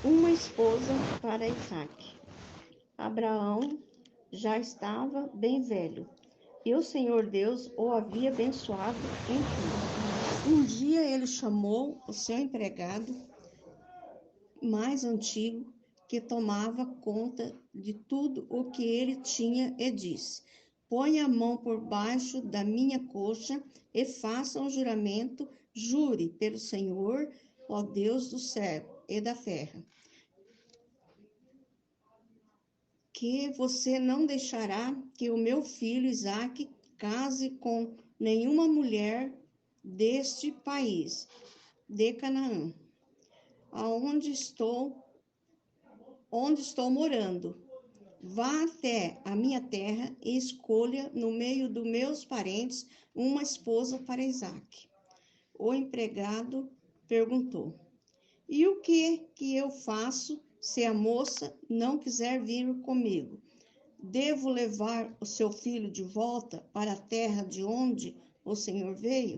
uma esposa para Isaque. Abraão já estava bem velho, e o Senhor Deus o havia abençoado em tudo. Um dia ele chamou o seu empregado mais antigo, que tomava conta de tudo o que ele tinha, e disse: Põe a mão por baixo da minha coxa e faça um juramento, jure pelo Senhor, ó Deus do céu e da terra, que você não deixará que o meu filho Isaque case com nenhuma mulher deste país, de Canaã, onde estou morando. Vá até a minha terra e escolha no meio dos meus parentes uma esposa para Isaque. O empregado perguntou: E o que eu faço se a moça não quiser vir comigo? Devo levar o seu filho de volta para a terra de onde o Senhor veio?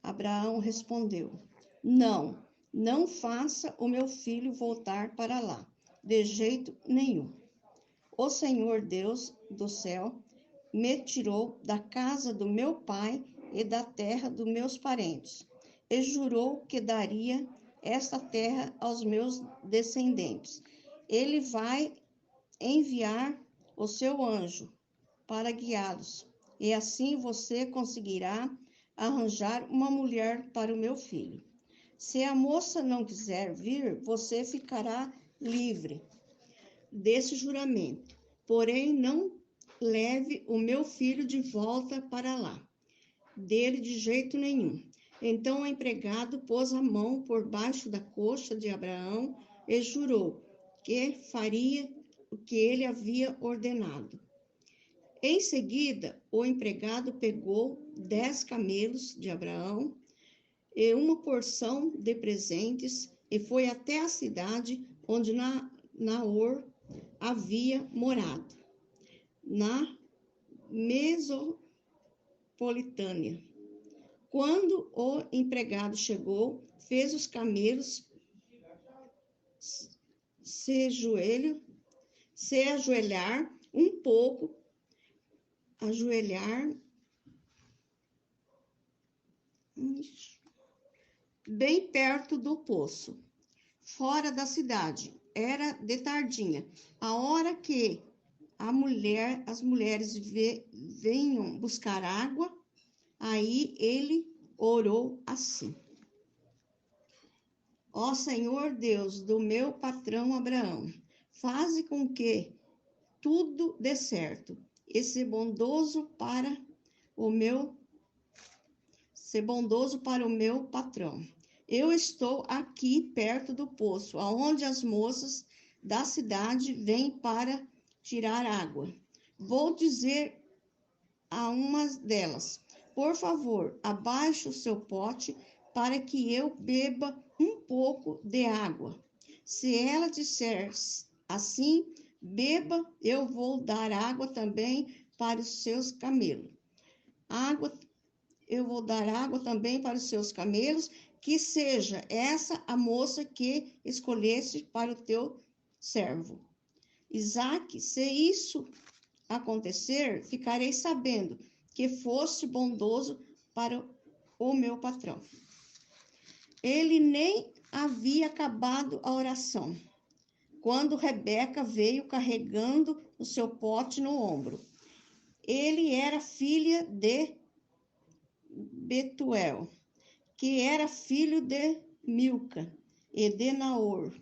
Abraão respondeu: Não, não faça o meu filho voltar para lá, de jeito nenhum. O Senhor Deus do céu me tirou da casa do meu pai e da terra dos meus parentes, e jurou que daria esta terra aos meus descendentes. Ele vai enviar o seu anjo para guiá-los, e assim você conseguirá arranjar uma mulher para o meu filho. Se a moça não quiser vir, você ficará livre desse juramento. Porém, não leve o meu filho de volta para lá, dele de jeito nenhum. Então o empregado pôs a mão por baixo da coxa de Abraão e jurou que faria o que ele havia ordenado. Em seguida, o empregado pegou 10 camelos de Abraão e uma porção de presentes e foi até a cidade onde Naor havia morado, na Mesopotâmia. Quando o empregado chegou, fez os camelos se ajoelhar um pouco, bem perto do poço, fora da cidade. Era de tardinha, a hora que as mulheres venham buscar água. Aí ele orou assim: Ó Senhor Deus do meu patrão Abraão, faze com que tudo dê certo e ser bondoso para o meu patrão. Eu estou aqui perto do poço, aonde as moças da cidade vêm para tirar água. Vou dizer a uma delas: Por favor, abaixe o seu pote para que eu beba um pouco de água. Se ela disser assim, beba, eu vou dar água também para os seus camelos. Eu vou dar água também para os seus camelos, que seja essa a moça que escolheste para o teu servo. Isaque, se isso acontecer, ficarei sabendo que foste bondoso para o meu patrão. Ele nem havia acabado a oração, quando Rebeca veio carregando o seu pote no ombro. Ele era filha de Betuel, que era filho de Milca e de Naor,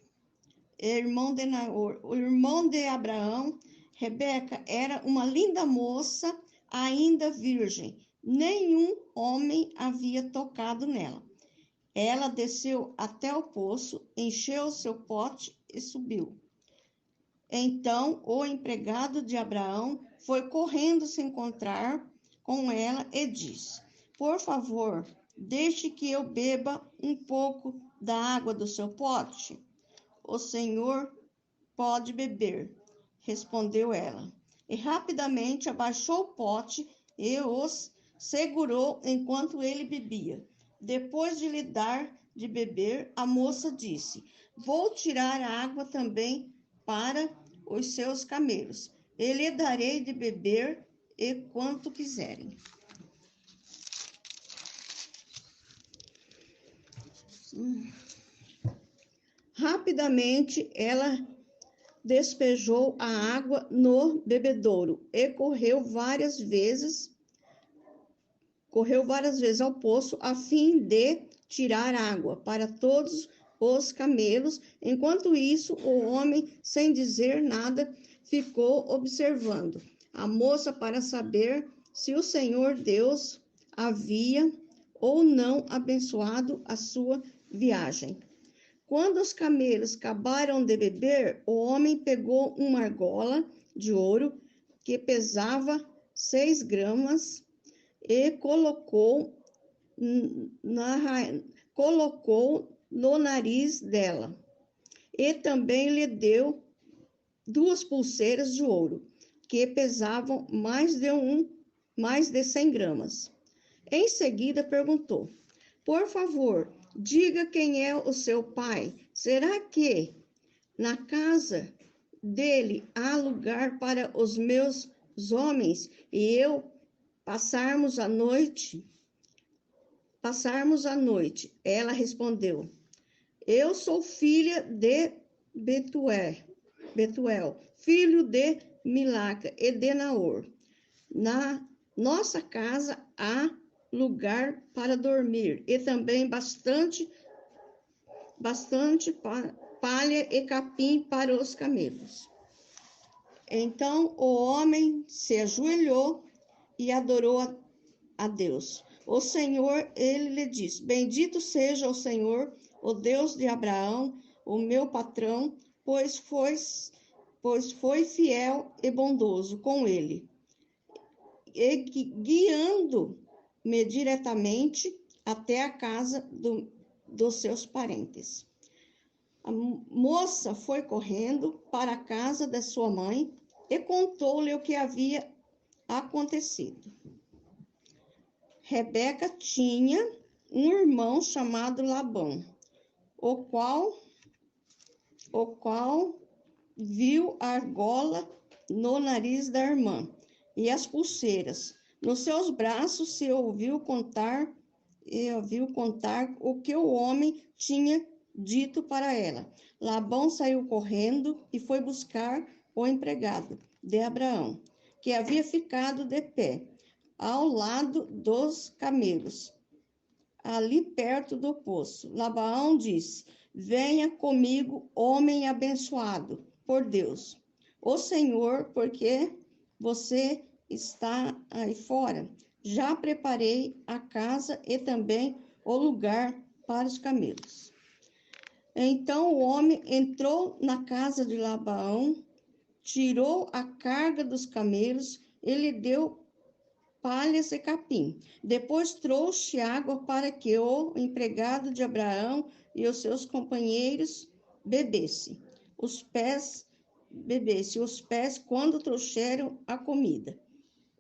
irmão de Naor, o irmão de Abraão. Rebeca era uma linda moça, ainda virgem. Nenhum homem havia tocado nela. Ela desceu até o poço, encheu o seu pote e subiu. Então o empregado de Abraão foi correndo se encontrar com ela e disse: Por favor, deixe que eu beba um pouco da água do seu pote. O Senhor pode beber, respondeu ela. E rapidamente abaixou o pote e os segurou enquanto ele bebia. Depois de lhe dar de beber, a moça disse: Vou tirar água também para os seus camelos. E lhe darei de beber e quanto quiserem. Rapidamente ela despejou a água no bebedouro e correu várias vezes ao poço a fim de tirar água para todos os camelos. Enquanto isso, o homem, sem dizer nada, ficou observando a moça para saber se o Senhor Deus havia ou não abençoado a sua viagem. Quando os camelos acabaram de beber, o homem pegou uma argola de ouro que pesava 6 gramas e colocou no nariz dela. E também lhe deu 2 pulseiras de ouro, que pesavam mais de 100 gramas. Em seguida perguntou: por favor, diga quem é o seu pai. Será que na casa dele há lugar para os meus homens e eu passarmos a noite? Ela respondeu: eu sou filha de Betuel, filho de Milaca e de Naor. Na nossa casa há lugar para dormir e também bastante palha e capim para os camelos. Então o homem se ajoelhou e adorou a Deus. O Senhor, ele lhe disse: bendito seja o Senhor, o Deus de Abraão, o meu patrão, pois foi fiel e bondoso com ele, e guiando-me diretamente até a casa dos seus parentes. A moça foi correndo para a casa da sua mãe e contou-lhe o que havia acontecido. Rebeca tinha um irmão chamado Labão, o qual viu a argola no nariz da irmã e as pulseiras nos seus braços, se ouviu contar o que o homem tinha dito para ela. Labão saiu correndo e foi buscar o empregado de Abraão, que havia ficado de pé ao lado dos camelos, ali perto do poço. Labão disse: venha comigo, homem abençoado por Deus, o Senhor, porque você está aí fora. Já preparei a casa e também o lugar para os camelos. Então o homem entrou na casa de Labão, tirou a carga dos camelos e lhe deu palhas e capim. Depois trouxe água para que o empregado de Abraão e os seus companheiros bebessem os pés quando trouxeram a comida.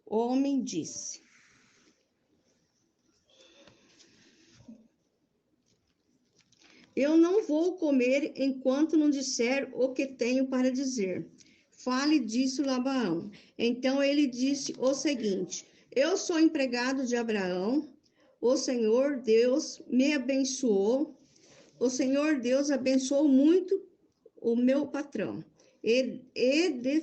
O homem disse: eu não vou comer enquanto não disser o que tenho para dizer. Fale disso, Labão. Então ele disse o seguinte: eu sou empregado de Abraão, o Senhor Deus me abençoou, o Senhor Deus abençoou muito o meu patrão, e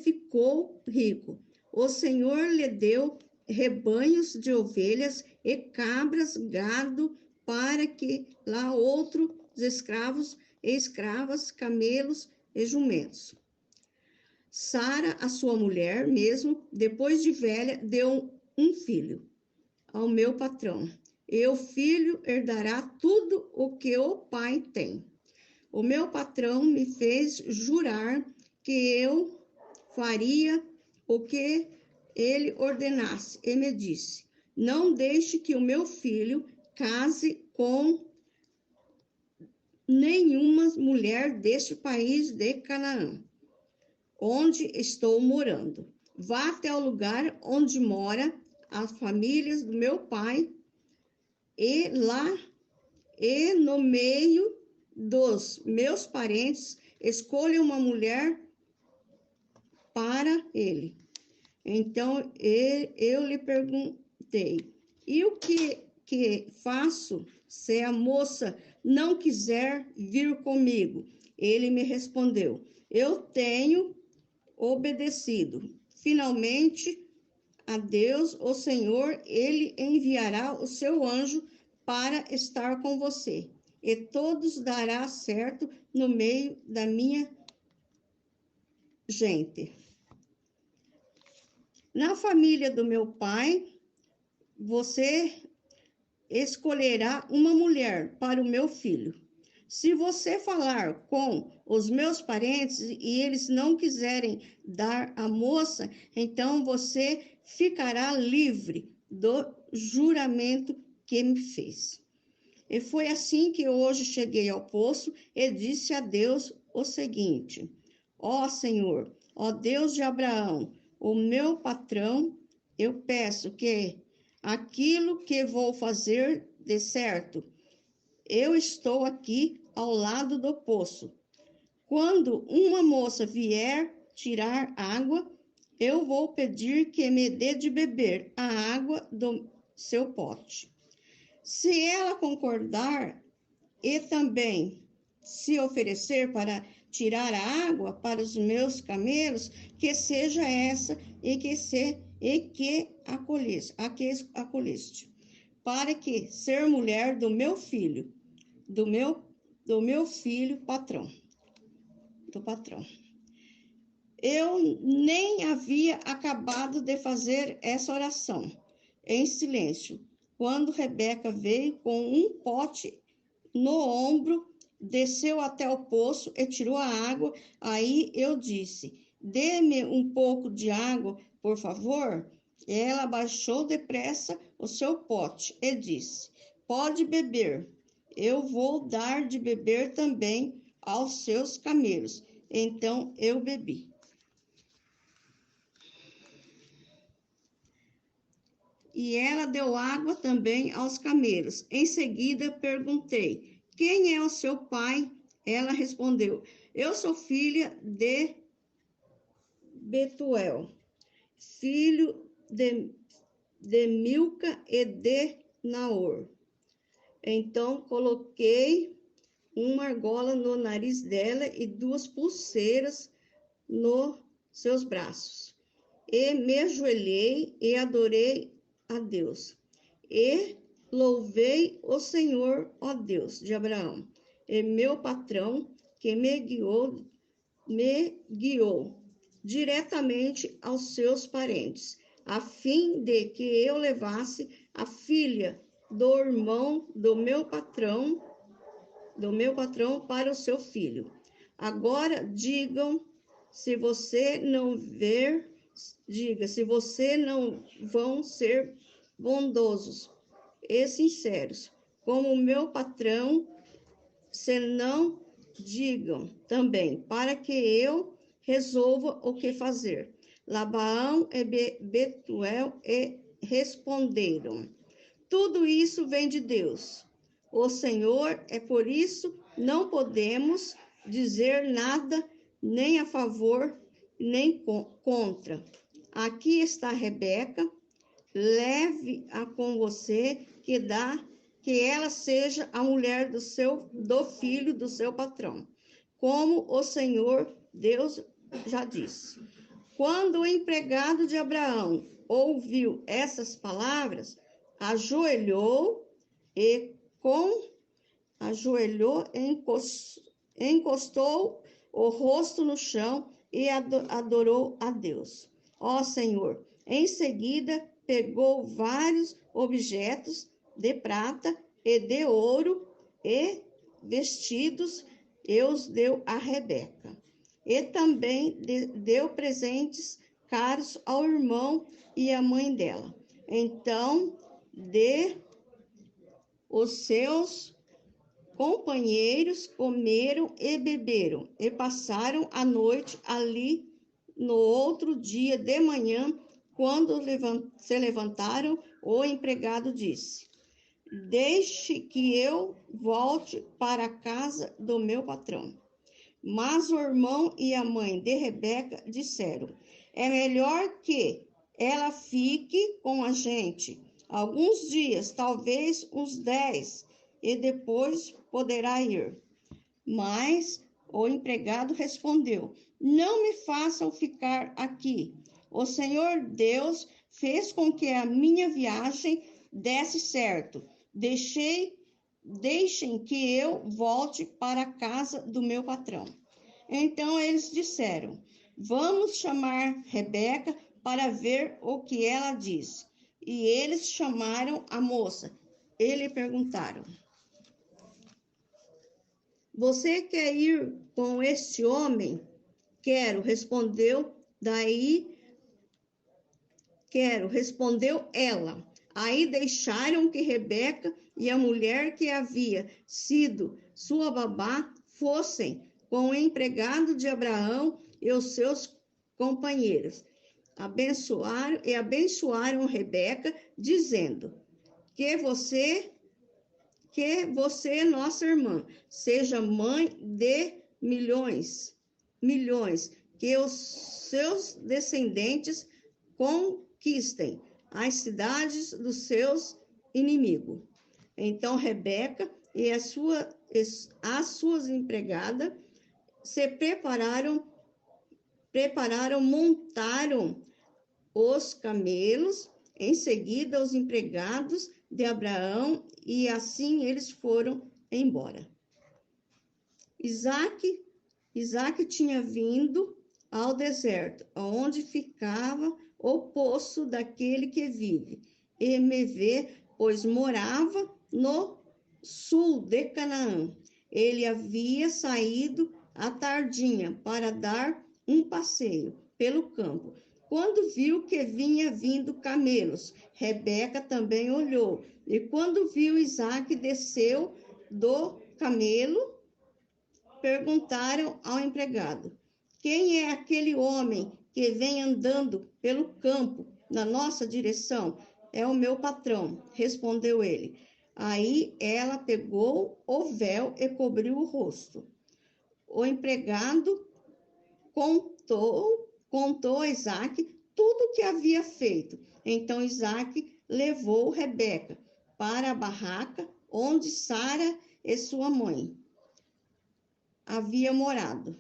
ficou rico. O Senhor lhe deu rebanhos de ovelhas e cabras, gado, para que lá outros escravos e escravas, camelos e jumentos. Sara, a sua mulher, mesmo depois de velha, deu um filho ao meu patrão. E o filho herdará tudo o que o pai tem. O meu patrão me fez jurar que eu faria o que ele ordenasse. E me disse: não deixe que o meu filho case com nenhuma mulher deste país de Canaã, onde estou morando. Vá até o lugar onde mora as famílias do meu pai, e lá, e no meio dos meus parentes, escolha uma mulher para ele. Então eu lhe perguntei: e o que faço se a moça não quiser vir comigo? Ele me respondeu: eu tenho obedecido. Finalmente, a Deus, o Senhor, ele enviará o seu anjo para estar com você, e todos dará certo no meio da minha gente. Na família do meu pai, você escolherá uma mulher para o meu filho. Se você falar com os meus parentes e eles não quiserem dar a moça, então você ficará livre do juramento que me fez. E foi assim que hoje cheguei ao poço e disse a Deus o seguinte: ó Senhor, ó Deus de Abraão, o meu patrão, eu peço que aquilo que vou fazer dê certo. Eu estou aqui ao lado do poço. Quando uma moça vier tirar água, eu vou pedir que me dê de beber a água do seu pote. Se ela concordar e também se oferecer para tirar a água para os meus camelos, que seja essa e que acolheste, para que ser mulher do meu filho, do meu filho patrão, do patrão. Eu nem havia acabado de fazer essa oração em silêncio, quando Rebeca veio com um pote no ombro, desceu até o poço e tirou a água. Aí eu disse: dê-me um pouco de água, por favor. Ela baixou depressa o seu pote e disse: pode beber. Eu vou dar de beber também aos seus camelos. Então eu bebi. E ela deu água também aos camelos. Em seguida perguntei: quem é o seu pai? Ela respondeu: eu sou filha de Betuel, filho de Milca e de Naor. Então coloquei uma argola no nariz dela e 2 pulseiras nos seus braços. E me ajoelhei e adorei a Deus. E louvei o Senhor, ó Deus de Abraão, e meu patrão, que me guiou diretamente aos seus parentes, a fim de que eu levasse a filha do irmão do meu patrão para o seu filho. Agora digam, se você não vão ser bondosos e sinceros, como o meu patrão, se não digam também, para que eu resolva o que fazer. Labão e Betuel responderam: tudo isso vem de Deus, o Senhor, é por isso não podemos dizer nada nem a favor nem contra. Aqui está Rebeca, leve-a com você, que ela seja a mulher do filho do seu patrão, como o Senhor Deus já disse. Quando o empregado de Abraão ouviu essas palavras, ajoelhou e encostou o rosto no chão e adorou a Deus. Ó Senhor, em seguida pegou vários objetos de prata e de ouro e vestidos e os deu a Rebeca. E também deu presentes caros ao irmão e à mãe dela. Então, os seus companheiros comeram e beberam e passaram a noite ali. No outro dia de manhã, quando se levantaram, o empregado disse: deixe que eu volte para a casa do meu patrão. Mas o irmão e a mãe de Rebeca disseram: é melhor que ela fique com a gente alguns dias, talvez uns 10, e depois poderá ir. Mas o empregado respondeu: não me façam ficar aqui. O Senhor Deus fez com que a minha viagem desse certo. Deixem que eu volte para a casa do meu patrão. Então eles disseram: vamos chamar Rebeca para ver o que ela diz. E eles chamaram a moça. E lhe perguntaram: você quer ir com este homem? Quero, respondeu ela. Aí deixaram que Rebeca e a mulher que havia sido sua babá fossem com o empregado de Abraão e os seus companheiros. Abençoaram Rebeca, dizendo: que você, nossa irmã, seja mãe de milhões, que os seus descendentes conquistem as cidades dos seus inimigos. Então Rebeca e as suas empregadas se montaram os camelos, em seguida os empregados de Abraão, e assim eles foram embora. Isaac tinha vindo ao deserto, onde ficava o poço daquele que vive, e me vê, pois morava no sul de Canaã. Ele havia saído à tardinha para dar um passeio pelo campo. Quando viu que vinha vindo camelos, Rebeca também olhou. E quando viu Isaac, desceu do camelo. Perguntaram ao empregado: quem é aquele homem que vem andando pelo campo na nossa direção? É o meu patrão, respondeu ele. Aí ela pegou o véu e cobriu o rosto. O empregado contou a Isaac tudo o que havia feito. Então Isaac levou Rebeca para a barraca onde Sara e sua mãe havia morado.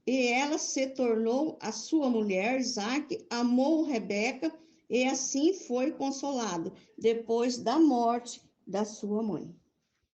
E ela se tornou a sua mulher. Isaac amou Rebeca e assim foi consolado depois da morte da sua mãe.